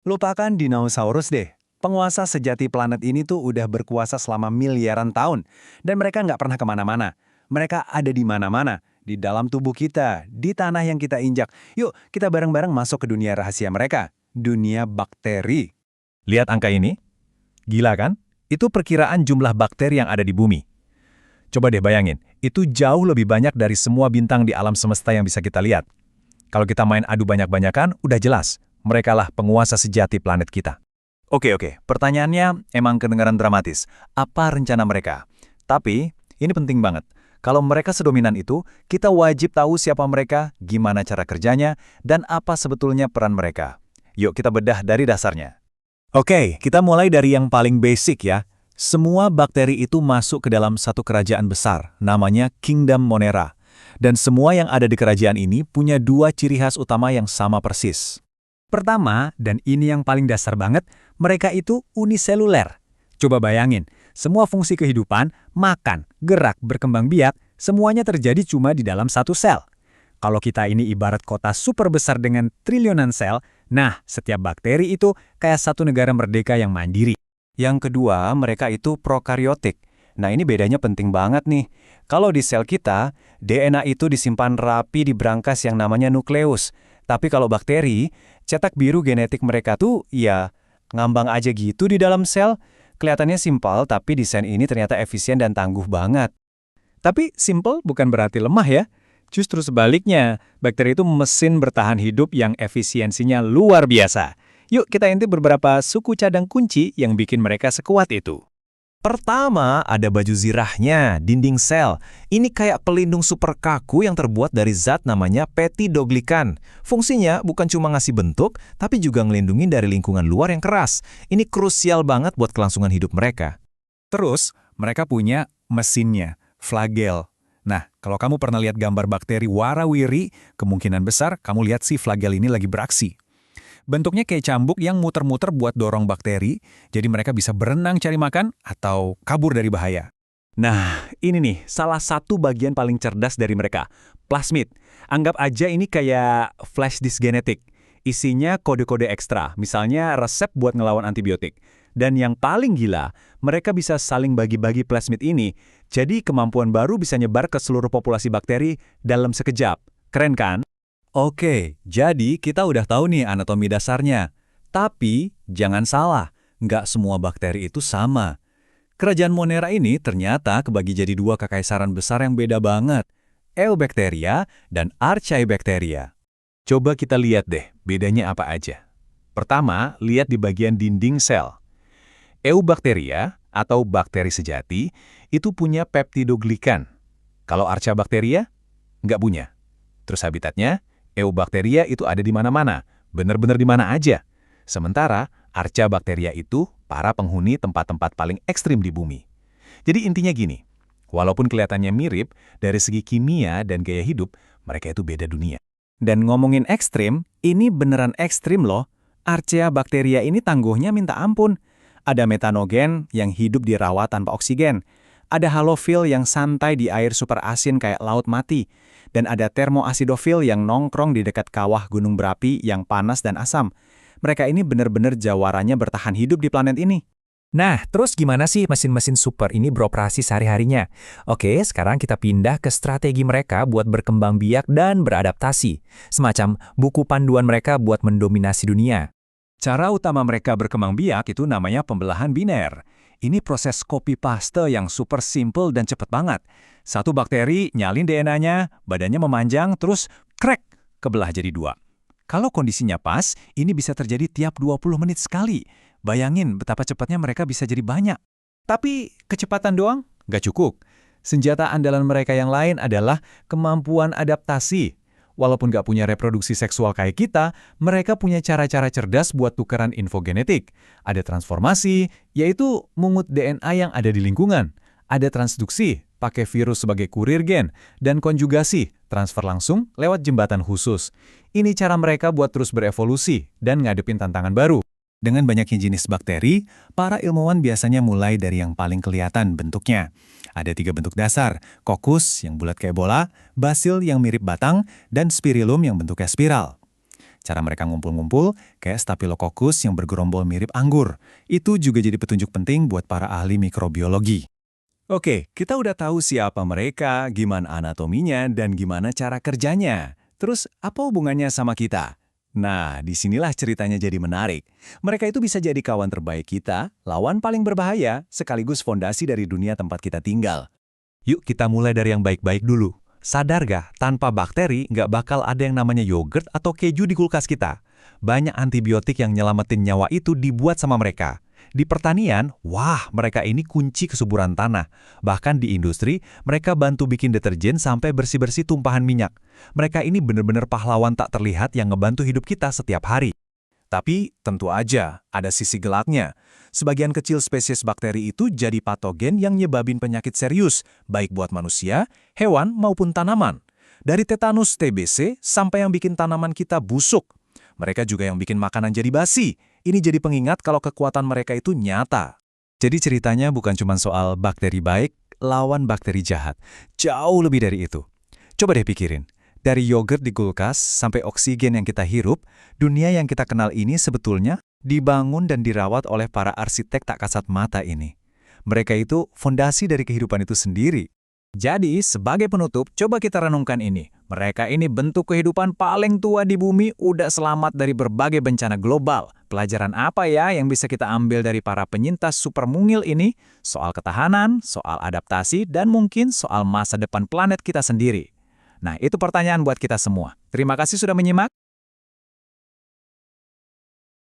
Lupakan dinosaurus deh. Penguasa sejati planet ini tuh udah berkuasa selama miliaran tahun. Dan mereka nggak pernah kemana-mana. Mereka ada di mana-mana. Di dalam tubuh kita, di tanah yang kita injak. Yuk, kita bareng-bareng masuk ke dunia rahasia mereka. Dunia bakteri. Lihat angka ini. Gila kan? Itu perkiraan jumlah bakteri yang ada di bumi. Coba deh bayangin, itu jauh lebih banyak dari semua bintang di alam semesta yang bisa kita lihat. Kalau kita main adu banyak-banyakan, udah jelas. Mereka lah penguasa sejati planet kita. Oke, pertanyaannya emang kedengaran dramatis. Apa rencana mereka? Tapi, ini penting banget. Kalau mereka sedominan itu, kita wajib tahu siapa mereka, gimana cara kerjanya, dan apa sebetulnya peran mereka. Yuk kita bedah dari dasarnya. Oke, kita mulai dari yang paling basic ya. Semua bakteri itu masuk ke dalam satu kerajaan besar, namanya Kingdom Monera. Dan semua yang ada di kerajaan ini punya dua ciri khas utama yang sama persis. Pertama, dan ini yang paling dasar banget, mereka itu uniseluler. Coba bayangin, semua fungsi kehidupan, makan, gerak, berkembang biak, semuanya terjadi cuma di dalam satu sel. Kalau kita ini ibarat kota super besar dengan triliunan sel, nah setiap bakteri itu kayak satu negara merdeka yang mandiri. Yang kedua, mereka itu prokaryotik. Nah ini bedanya penting banget nih. Kalau di sel kita, DNA itu disimpan rapi di brankas yang namanya nukleus. Tapi kalau bakteri, cetak biru genetik mereka tuh ya ngambang aja gitu di dalam sel. Kelihatannya simpel, tapi desain ini ternyata efisien dan tangguh banget. Tapi simple bukan berarti lemah ya. Justru sebaliknya, bakteri itu mesin bertahan hidup yang efisiensinya luar biasa. Yuk kita intip beberapa suku cadang kunci yang bikin mereka sekuat itu. Pertama, ada baju zirahnya, dinding sel. Ini kayak pelindung super kaku yang terbuat dari zat namanya peptidoglikan. Fungsinya bukan cuma ngasih bentuk, tapi juga ngelindungin dari lingkungan luar yang keras. Ini krusial banget buat kelangsungan hidup mereka. Terus, mereka punya mesinnya, flagel. Nah, kalau kamu pernah lihat gambar bakteri warawiri, kemungkinan besar kamu lihat si flagel ini lagi beraksi. Bentuknya kayak cambuk yang muter-muter buat dorong bakteri, jadi mereka bisa berenang cari makan atau kabur dari bahaya. Nah, ini nih salah satu bagian paling cerdas dari mereka, plasmid. Anggap aja ini kayak flash disk genetik. Isinya kode-kode ekstra, misalnya resep buat ngelawan antibiotik. Dan yang paling gila, mereka bisa saling bagi-bagi plasmid ini, jadi kemampuan baru bisa nyebar ke seluruh populasi bakteri dalam sekejap. Keren kan? Oke, jadi kita udah tahu nih anatomi dasarnya. Tapi, jangan salah, nggak semua bakteri itu sama. Kerajaan Monera ini ternyata kebagi jadi dua kekaisaran besar yang beda banget. Eubacteria dan Archaebacteria. Coba kita lihat deh, bedanya apa aja. Pertama, lihat di bagian dinding sel. Eubacteria, atau bakteri sejati, itu punya peptidoglikan. Kalau Archaebacteria, nggak punya. Terus habitatnya, Eubacteria itu ada di mana-mana, benar-benar di mana aja. Sementara, Archaebacteria itu para penghuni tempat-tempat paling ekstrim di bumi. Jadi intinya gini, walaupun kelihatannya mirip, dari segi kimia dan gaya hidup, mereka itu beda dunia. Dan ngomongin ekstrim, ini beneran ekstrim loh. Archaebacteria ini tangguhnya minta ampun. Ada metanogen yang hidup di rawa tanpa oksigen. Ada halofil yang santai di air super asin kayak laut mati. Dan ada termoasidofil yang nongkrong di dekat kawah gunung berapi yang panas dan asam. Mereka ini benar-benar jawaranya bertahan hidup di planet ini. Nah, terus gimana sih mesin-mesin super ini beroperasi sehari-harinya? Oke, sekarang kita pindah ke strategi mereka buat berkembang biak dan beradaptasi. Semacam buku panduan mereka buat mendominasi dunia. Cara utama mereka berkembang biak itu namanya pembelahan biner. Ini proses copy-paste yang super simple dan cepet banget. Satu bakteri nyalin DNA-nya, badannya memanjang, terus krek, kebelah jadi dua. Kalau kondisinya pas, ini bisa terjadi tiap 20 menit sekali. Bayangin betapa cepatnya mereka bisa jadi banyak. Tapi kecepatan doang nggak cukup. Senjata andalan mereka yang lain adalah kemampuan adaptasi. Walaupun nggak punya reproduksi seksual kayak kita, mereka punya cara-cara cerdas buat tukeran info genetik. Ada transformasi, yaitu mungut DNA yang ada di lingkungan. Ada transduksi, pakai virus sebagai kurir gen. Dan konjugasi, transfer langsung lewat jembatan khusus. Ini cara mereka buat terus berevolusi dan ngadepin tantangan baru. Dengan banyaknya jenis bakteri, para ilmuwan biasanya mulai dari yang paling kelihatan bentuknya. Ada 3 bentuk dasar, kokus yang bulat kayak bola, basil yang mirip batang, dan spirillum yang bentuknya spiral. Cara mereka ngumpul-ngumpul kayak Staphylococcus yang bergerombol mirip anggur. Itu juga jadi petunjuk penting buat para ahli mikrobiologi. Oke, kita udah tahu siapa mereka, gimana anatominya, dan gimana cara kerjanya. Terus, apa hubungannya sama kita? Nah, disinilah ceritanya jadi menarik. Mereka itu bisa jadi kawan terbaik kita, lawan paling berbahaya, sekaligus fondasi dari dunia tempat kita tinggal. Yuk kita mulai dari yang baik-baik dulu. Sadar gak, tanpa bakteri nggak bakal ada yang namanya yogurt atau keju di kulkas kita. Banyak antibiotik yang nyelamatin nyawa itu dibuat sama mereka. Di pertanian, wah mereka ini kunci kesuburan tanah. Bahkan di industri, mereka bantu bikin deterjen sampai bersih-bersih tumpahan minyak. Mereka ini bener-bener pahlawan tak terlihat yang ngebantu hidup kita setiap hari. Tapi tentu aja ada sisi gelapnya. Sebagian kecil spesies bakteri itu jadi patogen yang nyebabin penyakit serius, baik buat manusia, hewan maupun tanaman. Dari tetanus TBC sampai yang bikin tanaman kita busuk. Mereka juga yang bikin makanan jadi basi. Ini jadi pengingat kalau kekuatan mereka itu nyata. Jadi ceritanya bukan cuma soal bakteri baik lawan bakteri jahat. Jauh lebih dari itu. Coba deh pikirin. Dari yogurt di kulkas sampai oksigen yang kita hirup, dunia yang kita kenal ini sebetulnya dibangun dan dirawat oleh para arsitek tak kasat mata ini. Mereka itu fondasi dari kehidupan itu sendiri. Jadi, sebagai penutup, coba kita renungkan ini. Mereka ini bentuk kehidupan paling tua di bumi, udah selamat dari berbagai bencana global. Pelajaran apa ya yang bisa kita ambil dari para penyintas super mungil ini? Soal ketahanan, soal adaptasi, dan mungkin soal masa depan planet kita sendiri. Nah, itu pertanyaan buat kita semua. Terima kasih sudah menyimak.